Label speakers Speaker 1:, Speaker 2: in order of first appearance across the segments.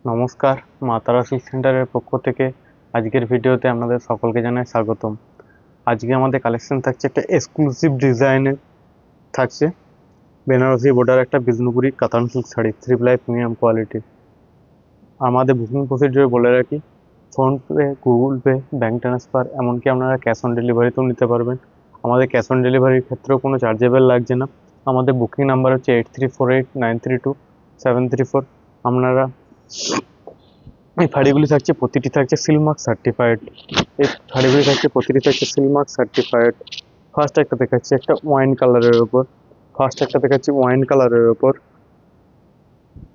Speaker 1: নমস্কার, মা তারা সিল্ক সেন্টারের পক্ষ থেকে আজকের ভিডিওতে আপনাদের সকলকে জানাই স্বাগতম। আজকে আমাদের কালেকশন থাকছে একটা এক্সক্লুসিভ ডিজাইনের থাকছে বেনারসি বর্ডার একটা বিষ্ণুপুরি কাতান সিল্ক শাড়ি 3 ply প্রিমিয়াম কোয়ালিটির। আমাদের বুকিং প্রসিডিওর বলে রাখি, PhonePe, Google pay, bank transfer, এমনকি আপনারা ক্যাশ অন ডেলিভারিতেও নিতে পারবেন। আমাদের ক্যাশ অন ডেলিভারির ক্ষেত্রেও কোনো চার্জেবল লাগছে না। আমাদের বুকিং নাম্বার হচ্ছে 8348932734। আপনারা এই শাড়িগুলি থাকছে, প্রতিটি থাকছে সিলমার্ক সার্টিফাইড। এই শাড়িগুলি থাকছে, প্রতিটি থাকছে সিলমার্ক সার্টিফাইড। ফার্স্ট একটা দেখাচ্ছি একটা ওয়াইন কালারের ওপর।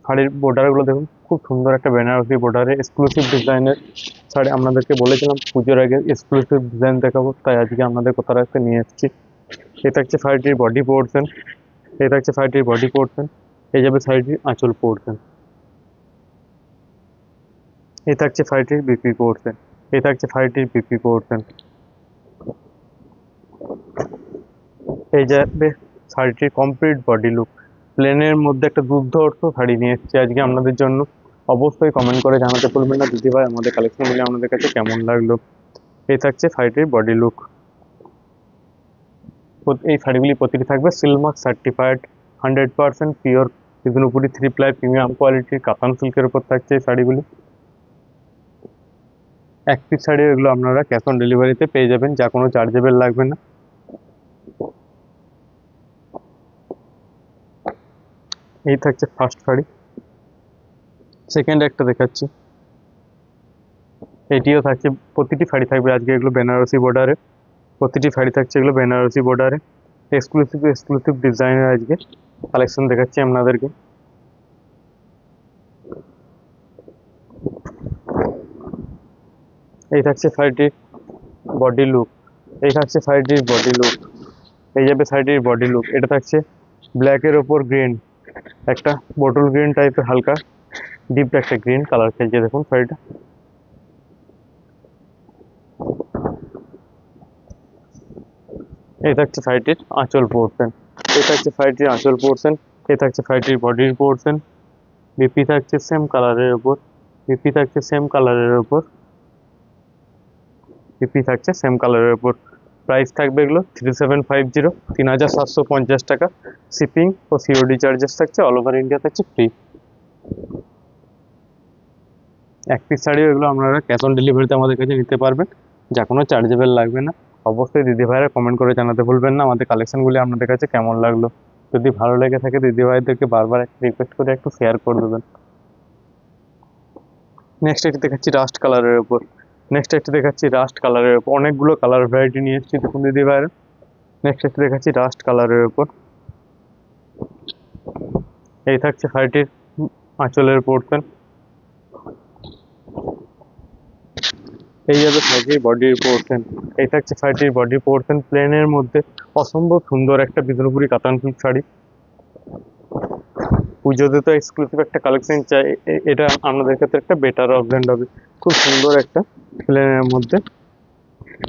Speaker 1: শাড়ির বর্ডারগুলো দেখুন, খুব সুন্দর একটা বেনারসি বর্ডারে এক্সক্লুসিভ ডিজাইনের শাড়ি। আপনাদেরকে বলেছিলাম পুজোর আগে এক্সক্লুসিভ ডিজাইন দেখাবো, তাই আজকে আপনাদের কোথাও একটা নিয়ে এসেছি। এটা হচ্ছে শাড়িটির বডি পোর্শন। এই যাবে শাড়িটির আঁচল পোর্শন। এই থাকছে শাড়িটির বিপি পোর্শন। এই যাবে শাড়িটির কমপ্লিট বডি লুক। প্লেনের মধ্যে একটা দুর্ধর্ষ শাড়ি নিয়ে এসেছি আজকে আপনাদের জন্য। অবশ্যই কমেন্ট করে জানাতে ভুলবেন না দিদিভাই আমাদের কালেকশনগুলি আপনাদের কাছে কেমন লাগলো। এই থাকছে শাড়িটির বডি লুক। এই শাড়িগুলি প্রতিটি থাকবে Silk Mark certified, 100% pure Bishnupuri 3 ply premium কোয়ালিটির কাতান সিল্কের উপর থাকছে এই শাড়িগুলি। এক পিস শাড়ি এগুলো আপনারা ক্যাশ অন ডেলিভারিতে পেয়ে যাবেন, যা কোনো চার্জেবল লাগবে না। এই থাকছে ফার্স্ট শাড়ি। সেকেন্ড একটা দেখাচ্ছি, এটিও থাকছে। প্রতিটি শাড়ি থাকবে আজকে এগুলো বেনারসি বর্ডারে এক্সক্লুসিভ ডিজাইনের আজকে কালেকশন দেখাচ্ছি আপনাদেরকে। এই থাকছে শাড়িটির বডি লুক। এই যাবে শাড়িটির বডি লুক। এটা থাকছে ব্ল্যাকের ওপর গ্রিন, একটা বটল গ্রিন টাইপের, হালকা ডিপ একটা গ্রিন কালার খেলছে দেখুন শাড়িটা। এই থাকছে শাড়িটির আঁচল পোর্শন। এই থাকছে শাড়িটির বডির পোর্শন। বিপি থাকছে সেম কালারের ওপর। প্রাইস থাকবে এগুলো 3750, 3750 টাকা। শিপিং ও সিওডি চার্জেস থাকছে, অল ওভার ইন্ডিয়া থাকছে ফ্রি। এক পিস শাড়িও এগুলো আপনারা ক্যাশ অন ডেলিভারিতে আমাদের কাছে নিতে পারবেন, যা কোনো চার্জেবল লাগবে না। অবশ্যই দিদিভাইরা কমেন্ট করে জানাতে ভুলবেন না আমাদের কালেকশনগুলি আপনাদের কাছে কেমন লাগলো। যদি ভালো লেগে থাকে দিদিভাইদেরকে বারবার একটা রিকোয়েস্ট করে একটু শেয়ার করে দেবেন। নেক্সট একটি দেখাচ্ছি রাস্ট কালারের উপর। অনেকগুলো কালার ভ্যারাইটি নিয়ে এসেছি দেখুন দিদিভাইরা। নেক্সট একটি দেখাচ্ছি রাস্ট কালারের উপর। এই থাকছে শাড়িটির আঁচলের পোর্শন। এই যাবে শাড়িটির বডি পোর্শন। প্লেনের মধ্যে অসম্ভব সুন্দর একটা বিষ্ণুপুরি কাতান সিল্ক শাড়ি। পুজোতে তো এক্সক্লুসিভ একটা কালেকশন চাই, এটা আপনাদের ক্ষেত্রে একটা বেটার অপশন হবে। খুব সুন্দর একটা প্লেনের মধ্যে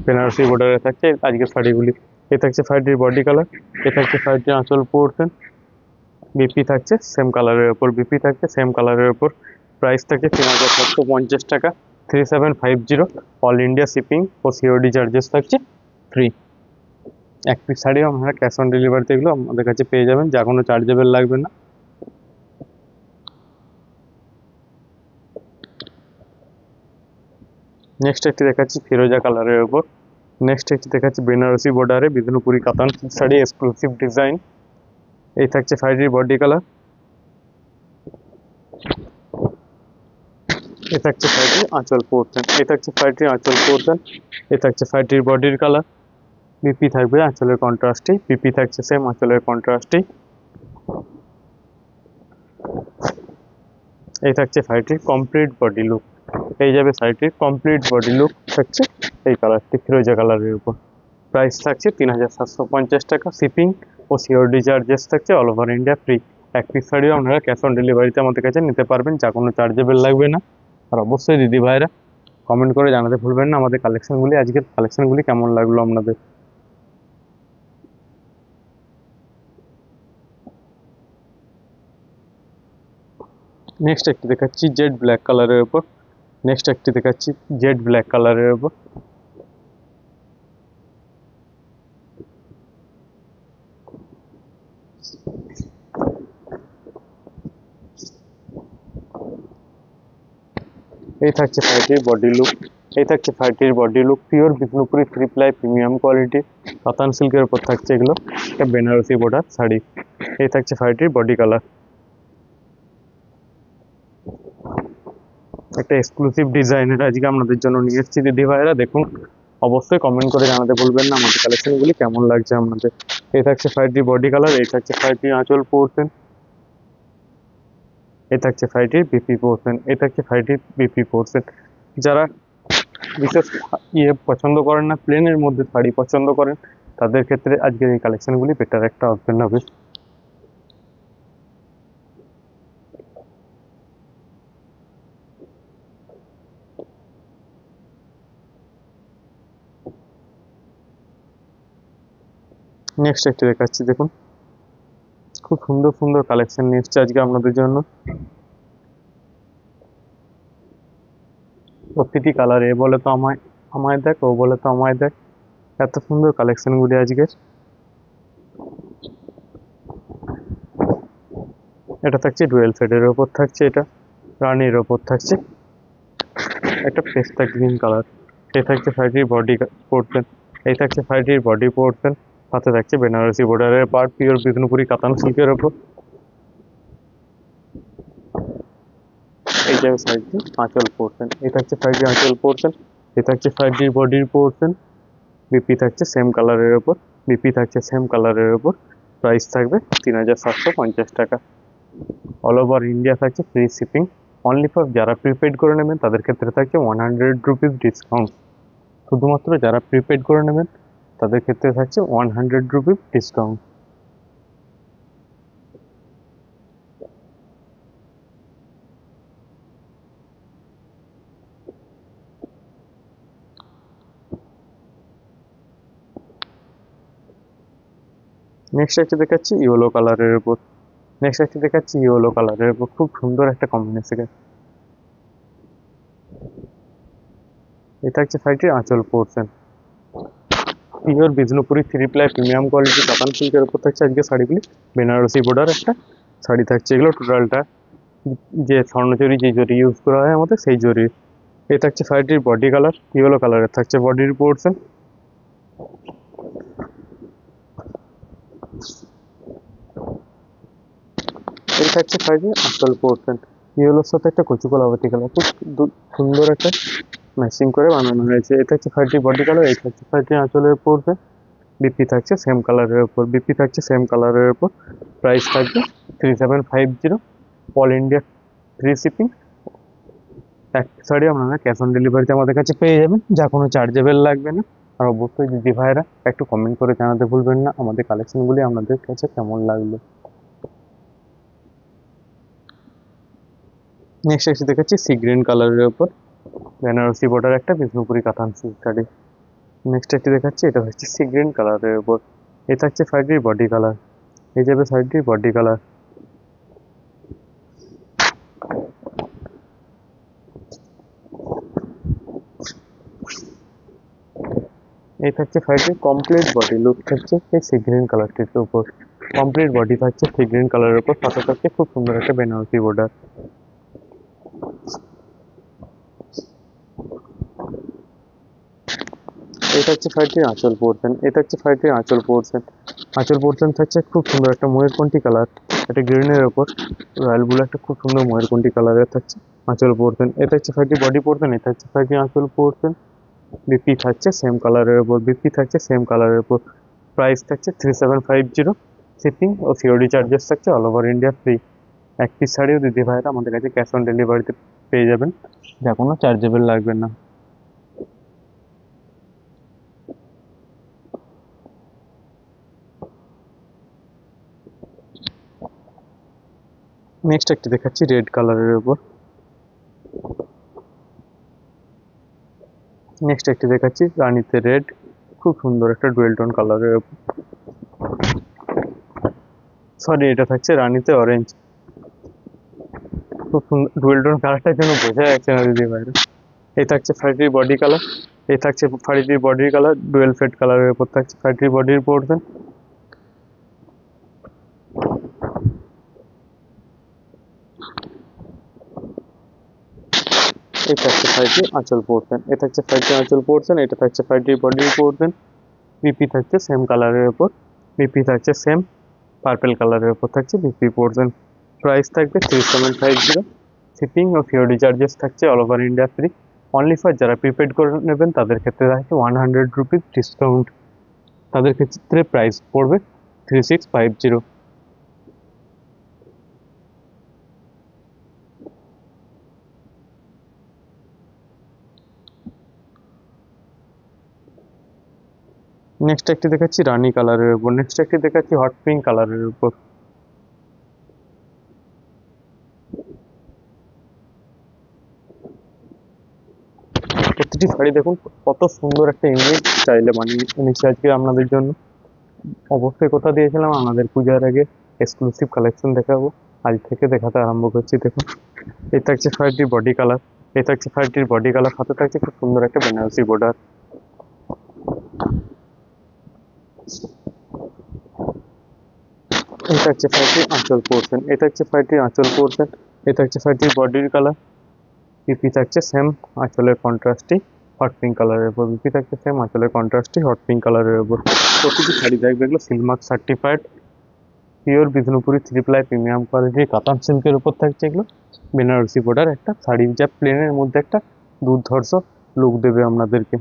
Speaker 1: বেনারসি বর্ডারে থাকছে আজকের শাড়িগুলি। এ থাকছে শাড়িটির বডি কালার। এ থাকছে শাড়িটির আঁচল পোর্শন। বিপি থাকছে সেম কালারের ওপর। প্রাইস থাকছে 3750 টাকা, 3750। অল ইন্ডিয়া শিপিং ও সিওডি চার্জেস থাকছে ফ্রি। এক পিস শাড়িও আপনারা ক্যাশ অন ডেলিভারিতে এগুলো আমাদের কাছে পেয়ে যাবেন, যা কোনো চার্জেবল লাগবে না। নেক্সট একটি দেখাচ্ছি বেনারসি বর্ডারে বিষ্ণুপুরি কাতান শাড়ি এক্সক্লুসিভ ডিজাইন। এই থাকছে শাড়িটির বডি কালার। এ থাকছে শাড়িটির আঁচল পোর্শন। এ থাকছে শাড়িটির বডির কালার। বিপি থাকবে আঁচলের কন্ট্রাস্টেই। এই থাকছে শাড়িটির কমপ্লিট বডি লুক। থাকছে এই কালারটি ফিরোজা কালারের উপর। প্রাইস থাকছে 3750 টাকা। শিপিং ও সিওডি চার্জেস থাকছে অল ওভার ইন্ডিয়া ফ্রি। এক পিস শাড়িও আপনারা ক্যাশ অন ডেলিভারিতে আমাদের কাছে নিতে পারবেন, যা কোনো চার্জেবল লাগবে না। আর অবশ্যই দিদি ভাইরা কমেন্ট করে জানাতে ভুলবেন না আমাদের আজকের কালেকশনগুলি কেমন লাগলো আপনাদের। নেক্সট একটি দেখাচ্ছি জেড ব্ল্যাক কালারের উপর। নেক্সট একটি দেখাচ্ছি জেড ব্ল্যাক কালারের উপর। এই থাকছে শাড়িটির বডি লুক। এই থাকছে শাড়িটির body look, pure Bishnupuri 3 ply premium quality কাতান সিল্কের উপর থাকছে এগুলো, একটা বেনারসি বর্ডার শাড়ি। এই থাকছে শাড়িটির বডি কালার। একটা এক্সক্লুসিভ ডিজাইনের আজকে আপনাদের জন্য নিয়ে এসেছি দিদি ভাইরা, দেখুন অবশ্যই কমেন্ট করে জানাতে ভুলবেন না আমাদের কালেকশনগুলি কেমন লাগছে আপনাদের। এই থাকছে শাড়িটির বডি কালার। এই থাকছে শাড়িটির আঁচল পোর্শন। এই থাকছে শাড়িটির বিপি পোর্শন। এই থাকছে শাড়িটির বিপি পোর্শন। যারা বিশেষ পছন্দ করেন না, প্লেনের মধ্যে শাড়ি পছন্দ করেন, তাদের ক্ষেত্রে আজকের এই কালেকশনগুলি বেটার একটা অপশন হবে। নেক্সট একটি দেখাচ্ছি, দেখুন খুব সুন্দর সুন্দর কালেকশন নিয়ে এসছে আজকে আপনাদের জন্য। প্রতিটি কালার, এ বলে তো আমায় আমায় দেখ, ও বলে তো আমায় দেখ, এত সুন্দর কালেকশনগুলি আজকের। এটা থাকছে ডুয়েল শেডের ওপর থাকছে, এটা রানির ওপর থাকছে একটা পেস্তা গ্রিন কালার। এই থাকছে শাড়িটির বডি পোর্শন। এই থাকছে শাড়িটির বডি পোর্শন। সাথে থাকছে বেনারসি বর্ডারের পার, পিওর বিষ্ণুপুরি কাতান সিল্কের ওপর। এই যাবে শাড়িটি আঁচল পোর্শন। এই থাকছে শাড়িটির আঁচল পোর্শন। এই থাকছে শাড়িটির বডির পোর্শন। বিপি থাকছে সেম কালারের ওপর। বিপি থাকছে সেম কালারের ওপর। প্রাইস থাকবে 3750 টাকা। অল ওভার ইন্ডিয়া থাকছে ফ্রি শিপিং। অনলি ফর যারা প্রিপেড করে নেবেন তাদের ক্ষেত্রে থাকছে 100 রুপিস ডিসকাউন্ট। শুধুমাত্র যারা প্রিপেড করে নেবেন তাদের ক্ষেত্রে থাকছে 100 রুপিস ডিসকাউন্ট। নেক্সট একটি দেখাচ্ছি ইয়েলো কালারের উপর। নেক্সট একটি দেখাচ্ছি ইয়েলো কালারের উপর, খুব সুন্দর একটা কম্বিনেশন। এটা হচ্ছে শাড়িটির আঁচল portion. Pure Bishnupuri 3 ply premium quality কাতান সিল্কের উপর থাকছে আজকে শাড়িগুলি। বেনারসি বর্ডার একটা শাড়ি থাকছে এগুলো, টোটালটা যে স্বর্ণচুরি যে জরি ইউজ করা হয় আমাদের সেই জরি। এই থাকছে শাড়িটির বডি কালার, ইয়েলো কালারের থাকছে বডির পোর্শন। এই থাকছে শাড়িটির আঁচল পোর্শন। ইয়েলোর সাথে একটা কচু কলাপাতি কালার, খুব সুন্দর একটা ম্যাচিং করে বানানো হয়েছে। এটা হচ্ছে শাড়িটির বডি কালার। এই থাকছে শাড়িটির আঁচলের পোর্শন। বিপি থাকছে সেম কালারের উপর। বিপি থাকছে সেম কালারের উপর। প্রাইস থাকবে 3750। All India free shipping. এক শাড়ি আপনারা ক্যাশ অন ডেলিভারিতে আমাদের কাছে পেয়ে যাবেন, যা কোনো চার্জেবল লাগবে না। আর অবশ্যই দিদি ভাইরা একটু কমেন্ট করে জানাতে ভুলবেন না আমাদের কালেকশনগুলি আপনাদের কাছে কেমন লাগলো। নেক্সট এসে দেখাচ্ছি সি গ্রিন কালারের উপর বেনারসি বর্ডার একটা বিষ্ণুপুরি কাতান সিল্ক শাড়ি। নেক্সট একটি দেখাচ্ছি, এটা হচ্ছে সি গ্রিন কালারের উপর। এ থাকছে শাড়িটির বডি কালার। এই যাবে শাড়িটির বডি কালার। এই থাকছে শাড়িটির কমপ্লিট বডি লুক থাকছে এই সি গ্রিন কালারটির উপর। কমপ্লিট বডি থাকছে সি গ্রিন কালারের উপর, সাথে থাকছে খুব সুন্দর একটা বেনারসি বর্ডার। এটা হচ্ছে শাড়িটির আঁচল পোর্শন। এটা হচ্ছে শাড়িটির আঁচল পোর্শন। আঁচল পোর্শন থাকছে খুব সুন্দর একটা ময়ূরকণ্ঠী কালার, একটা গ্রিনের ওপর রয়্যাল ব্লু একটা খুব সুন্দর ময়ূরকণ্ঠী কালারের থাকছে আঁচল পোর্শন। এটা হচ্ছে শাড়িটির বডি পোর্শন। এটা হচ্ছে শাড়িটির আঁচল পোর্শন। বিপি থাকছে সেম কালারের ওপর। বিপি থাকছে সেম কালারের ওপর। প্রাইস থাকছে 3750। শিপিং ও সিওডি চার্জেস থাকছে অল ওভার ইন্ডিয়া ফ্রি। এক পিস শাড়িও দিদি ভাইরা আমাদের কাছে ক্যাশ অন ডেলিভারিতে পেয়ে যাবেন, যা কোনো চার্জেবল লাগবে না। নেক্সট একটি দেখাচ্ছি রেড কালারের উপর। নেক্সট একটি দেখাচ্ছি রানীতে রেড, খুব সুন্দর একটা ডুয়েল টোন কালারের উপর। সরি, এটা থাকছে রানীতে অরেঞ্জ। খুব সুন্দর ডুয়েল টোন কালারটার জন্য বোঝা যাচ্ছে না দিদি বাইরে। এই থাকছে শাড়িটির বডি কালার, এই থাকছে শাড়িটির বডির কালার, ডুয়েল ফেড কালারের উপর থাকছে শাড়িটির বডির পোর্শন। এই থাকছে শাড়িটির আঁচল পোর্শন, এই থাকছে শাড়িটির আঁচল পোর্শন, এটা থাকছে শাড়িটির বডির পোর্শন। বিপি থাকছে সেম কালারের উপর, বিপি থাকছে সেম পার্পেল কালারের উপর থাকছে বিপি পোর্শন। প্রাইস থাকবে 3750। শিপিং ও সিওডি চার্জেস থাকছে all over India free. Only for যারা প্রিপেড করে নেবেন তাদের ক্ষেত্রে থাকছে 100 রুপিস ডিসকাউন্ট, তাদের ক্ষেত্রে প্রাইস পড়বে 3650। নেক্সট একটি দেখাচ্ছি রানী কালারের উপর, নেক্সট একটি দেখাচ্ছি হট পিঙ্ক কালারের উপর। প্রতিটি শাড়ি দেখুন কত সুন্দর একটা ইউনিক স্টাইলে বানিয়ে এনেছি আজকে আপনাদের জন্য। অবশ্যই কথা দিয়েছিলাম আমাদের পূজার আগে এক্সক্লুসিভ কালেকশন দেখাবো, আজ থেকে দেখাতে আরম্ভ করছি। দেখুন এই থাকছে শাড়িটির বডি কালার, এই থাকছে শাড়িটির বডি কালার, হাতে থাকছে খুব সুন্দর একটা বেনারসি বর্ডার। এই থাকছে শাড়িটির আঁচল পোর্শন, এই থাকছে শাড়িটির আঁচল পোর্শন, এই থাকছে শাড়িটির বডির কালার। বিপি থাকছে সেম আঁচলের কন্ট্রাস্টই হট পিঙ্ক কালারের উপর, বিপি থাকছে সেম আঁচলের কন্ট্রাস্টই হট পিঙ্ক কালারের উপর। প্রতিটি শাড়ি দেখবে এগুলো Silk Mark certified pure Bishnupuri three ply premium কোয়ালিটির কাতান সিল্কের উপর থাকছে এগুলো বেনারসি বর্ডার একটা শাড়ি, যা প্লেনের মধ্যে একটা দুর্ধর্ষ লুক দেবে আপনাদেরকে।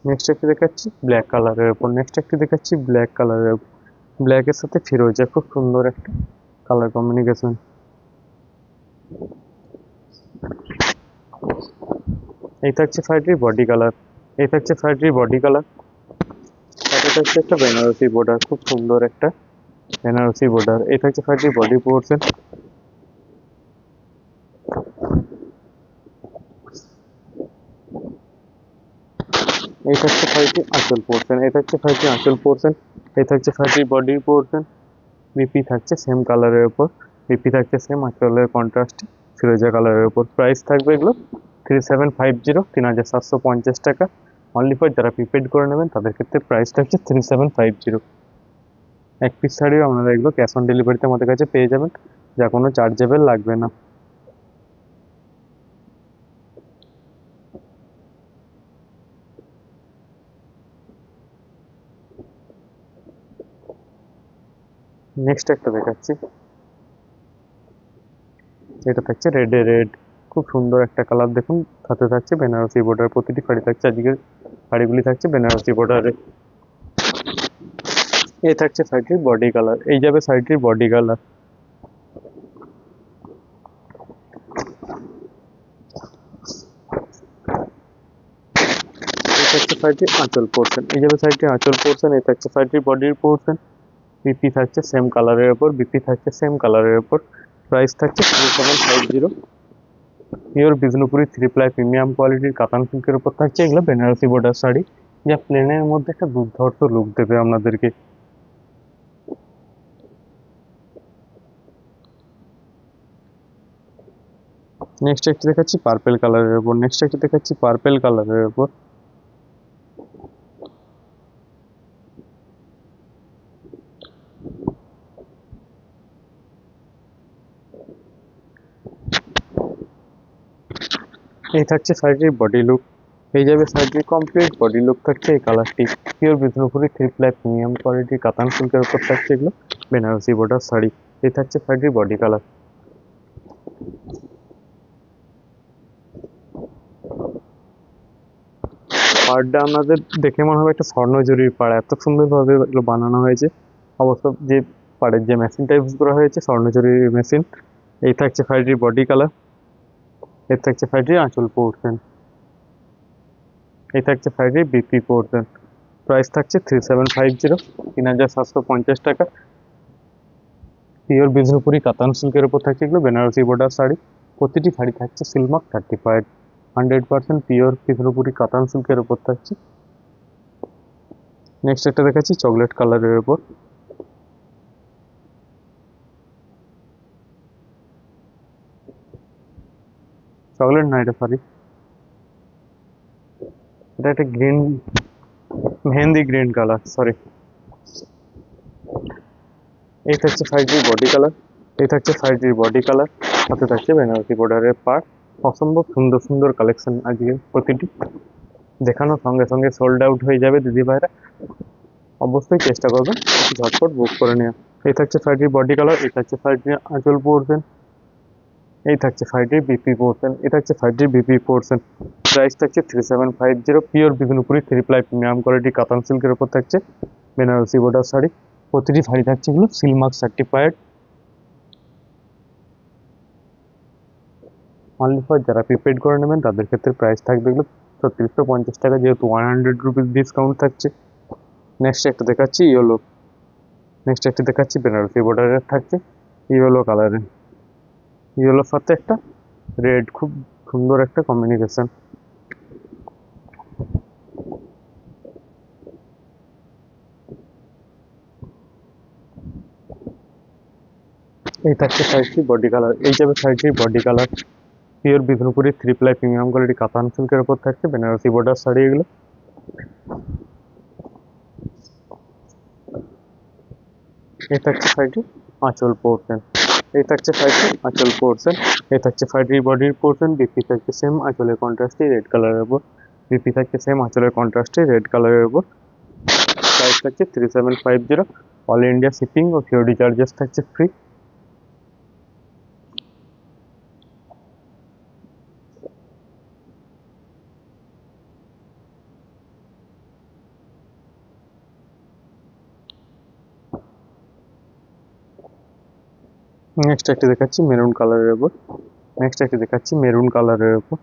Speaker 1: নেক্সট একটি দেখাচ্ছি ব্ল্যাক কালারের উপর, নেক্সট একটি দেখাচ্ছি ব্ল্যাক কালারের উপর, ব্ল্যাকের সাথে ফিরোজা, খুব সুন্দর একটা কালার কম্বিনেশন। এই থাকছে শাড়িটির বডি কালার, এই থাকছে শাড়িটির বডি কালার, সাথে থাকছে একটা বেনারসি বর্ডার, খুব সুন্দর একটা বেনারসি বর্ডার। এই থাকছে শাড়িটির বডি পোর্শন, এই থাকছে শাড়িটির আঁচল পোর্শন, এই থাকছে শাড়িটির আঁচল পোর্শন, এই থাকছে শাড়িটির বডি পোর্শন। বিপি থাকছে সেম কালারের উপর, বিপি থাকছে সেম আঁচলের কন্ট্রাস্ট ফিরোজা কালারের উপর। প্রাইস থাকবে এগুলো 3750, 3750 টাকা। অনলি ফর যারা প্রিপেড করে নেবেন তাদের ক্ষেত্রে প্রাইস থাকছে 3750। এক পিস শাড়িও আপনারা এগুলো ক্যাশ অন ডেলিভারিতে আমাদের কাছে পেয়ে যাবেন, যা কোনো চার্জেবল লাগবে না। নেক্সট একটা দেখাচ্ছি, এটা থাকছে রেডে রেড, খুব সুন্দর একটা কালার দেখুন। সাথে থাকছে বেনারসি বর্ডার, প্রতিটি শাড়ি থাকছে আজকের শাড়িগুলি থাকছে বেনারসি বর্ডারে। এই থাকছে শাড়িটির বডি কালার, এই যাবে শাড়িটির বডি কালার। এই থাকছে শাড়িটির আঁচল পোর্শন, এই যাবে শাড়িটির আঁচল পোর্শন, এই থাকছে শাড়িটির বডির পোর্শন। বিপি থাকছে সেম কালারের উপর, বিপি থাকছে সেম কালারের উপর। প্রাইস থাকছে 3750। Pure Bishnupuri three ply premium কোয়ালিটির কাতান সিল্কের উপর থাকছে এগুলো বেনারসি বর্ডার শাড়ি, যা প্লেনের মধ্যে একটা দুর্ধর্ষ লুক দেবে আপনাদেরকে। নেক্সট একটি দেখাচ্ছি পার্পেল কালারের উপর, নেক্সট একটি দেখাচ্ছি পার্পেল কালারের উপর। এই থাকছে শাড়িটির বডি লুক, এই যাবে শাড়িটির কমপ্লিট বডি লুক থাকছে এই কালারটি। Pure Bishnupuri three ply premium কোয়ালিটির কাতান সিল্কের উপর থাকছে এগুলো বেনারসি বর্ডার শাড়ি। এই থাকছে শাড়িটির বডি কালার। পাড়টা আমাদের দেখে মনে হবে একটা স্বর্ণজরির পাড়, এত সুন্দরভাবে এগুলো বানানো হয়েছে। অবশ্য যে পাড়ের যে মেশিনটা ইউজ করা হয়েছে স্বর্ণজরির মেশিন। এই থাকছে শাড়িটির বডি কালার, এর থাকছে শাড়িটির আঁচল পোর্শন। এই থাকছে ফ্যাক্টরি বিপি পোর্শন, প্রাইস থাকছে 3750, 3750 টাকা। পিওর বিষ্ণুপুরি কাতান সিল্কের উপর থাকছে এগুলো বেনারসি বর্ডার শাড়ি। প্রতিটি শাড়ি থাকছে সিলমার্ক 35, 100% পিওর বিষ্ণুপুরি কাতান সিল্কের উপর থাকছে। নেক্সট একটা দেখাচ্ছি চকলেট কালারের উপর, চকলেট না এটা সরি, এটা একটা green, mehendi green colour sorry. এই থাকছে শাড়িটির বডি কালার, এই থাকছে শাড়িটির বডি কালার, সাথে থাকছে বেনারসি বর্ডারের পাড়। অসম্ভব সুন্দর সুন্দর কালেকশন আজকে প্রতিটি, দেখানোর সঙ্গে সঙ্গে সোল্ড আউট হয়ে যাবে দিদি ভাইরা, অবশ্যই চেষ্টা করবেন ঝটপট বুক করে নেওয়া। এই থাকছে শাড়িটির বডি কালার, এই থাকছে শাড়িটির আঁচল পোর্শন, এই থাকছে শাড়িটির বিপি পোর্শন, এই থাকছে শাড়িটির বিপি পোর্শন। প্রাইস থাকছে 3750, pure Bishnupuri 3 ply premium quality কাতান সিল্কের উপর থাকছে বেনারসি বর্ডার শাড়ি। প্রতিটি শাড়ি থাকছে এগুলো সিলমার্ক সার্টিফাইড। অনলি ফর যারা প্রিপেড করে নেবেন তাদের ক্ষেত্রে প্রাইস থাকবে এগুলো 3650 টাকা, যেহেতু 100 রুপিস ডিসকাউন্ট থাকছে। নেক্সট একটা দেখাচ্ছি ইয়েলো, নেক্সট একটা দেখাচ্ছি বেনারসি বর্ডারের থাকছে ইয়েলো কালারের, ইয়েলোর সাথে একটা রেড, খুব সুন্দর একটা কম্বিনেশন। এই থাকছে শাড়িটির বডি কালার, এই যাবে শাড়িটির body colour. Pure Bishnupuri 3 ply premium quality কাতান সিল্কের উপর থাকছে বেনারসি বর্ডার শাড়ি এগুলো। এই থাকছে শাড়িটি আঁচল পোর্শন, এই থাকছে শাড়িটির আঁচল পোর্শন, এই থাকছে শাড়িটির বডির পোর্শন। বিপি থাকছে সেম আঁচলের কন্ট্রাস্টে রেড কালারের উপর, বিপি থাকছে সেম আঁচলের কন্ট্রাস্টে রেড কালারের উপর। প্রাইস থাকছে 3750, অল ইন্ডিয়া শিপিং ও সিওডি চার্জেস থাকছে ফ্রি। নেক্সট একটি দেখাচ্ছি মেরুন কালারের উপর, নেক্সট একটি দেখাচ্ছি মেরুন কালারের উপর।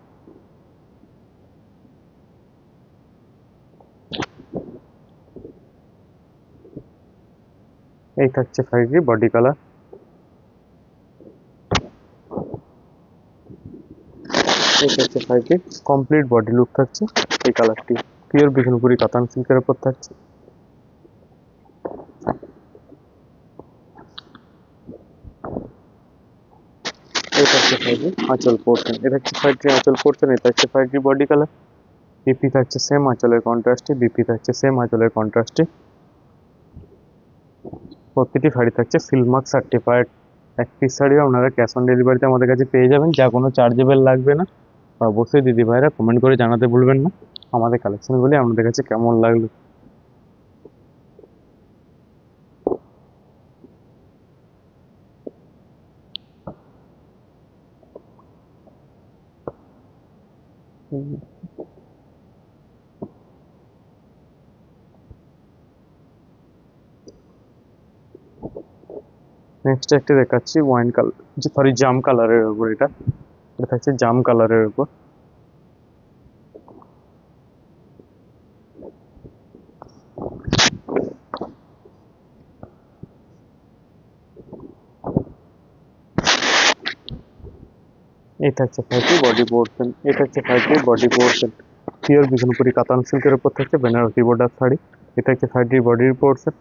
Speaker 1: এই থাকছে শাড়িটির বডি কালার, এই থাকছে শাড়িটির কমপ্লিট বডি লুক থাকছে এই কালারটি, পিওর বিষ্ণুপুরি কাতান সিল্কের উপর থাকছে। এই থাকছে শাড়িটির আঁচল পোর্শন, এই থাকছে শাড়িটির আঁচল পোর্শন, এই থাকছে শাড়িটির বডি কালার। বিপি থাকছে সেম আঁচলের কন্ট্রাস্টে, বিপি থাকছে সেম আঁচলের কন্ট্রাস্টে। প্রতিটি শাড়ি থাকছে সিলমার্ক সার্টিফাইড। এক পিস শাড়িও আপনারা ক্যাশ অন ডেলিভারিতে আমাদের কাছে পেয়ে যাবেন, যা কোনো চার্জেবল লাগবে না। আর অবশ্যই দিদি ভাইরা কমেন্ট করে জানাতে ভুলবেন না আমাদের কালেকশনগুলি আপনাদের কাছে কেমন লাগলো। নেক্সট একটি দেখাচ্ছি ওয়াইন কালার, সরি জাম কালারের উপর, এটা এটা থাকছে জাম কালারের উপর। এই থাকছে শাড়িটির বডি পোর্শন, এই থাকছে শাড়িটির বডি পোর্শন। পিওর বিষ্ণুপুরি কাতান সিল্কের উপর থাকছে বেনারসি বর্ডার শাড়ি। এটা হচ্ছে শাড়িটির বডির পোর্শন।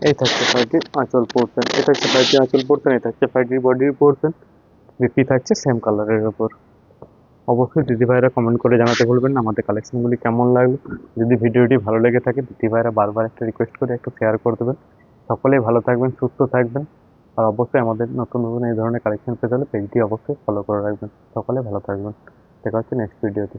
Speaker 1: এই থাকছে শাড়িটির আঁচল পোর্শন, এটা হচ্ছে শাড়িটির আঁচল পোর্শন, এটা হচ্ছে শাড়িটির বডির পোর্শন। বিপি থাকছে সেম কালারের উপর। অবশ্যই দিদি ভাইরা কমেন্ট করে জানাতে ভুলবেন না আমাদের কালেকশনগুলি কেমন লাগলো। যদি ভিডিওটি ভালো লেগে থাকে দিদি ভাইরা বারবার একটা রিকোয়েস্ট করে একটু শেয়ার করে দেবেন। সকলেই ভালো থাকবেন, সুস্থ থাকবেন। আর অবশ্যই আমাদের নতুন নতুন এই ধরনের কালেকশন পেতে হলে পেজটি অবশ্যই ফলো করে রাখবেন। সকলে ভালো থাকবেন, দেখা হচ্ছে নেক্সট ভিডিওতে।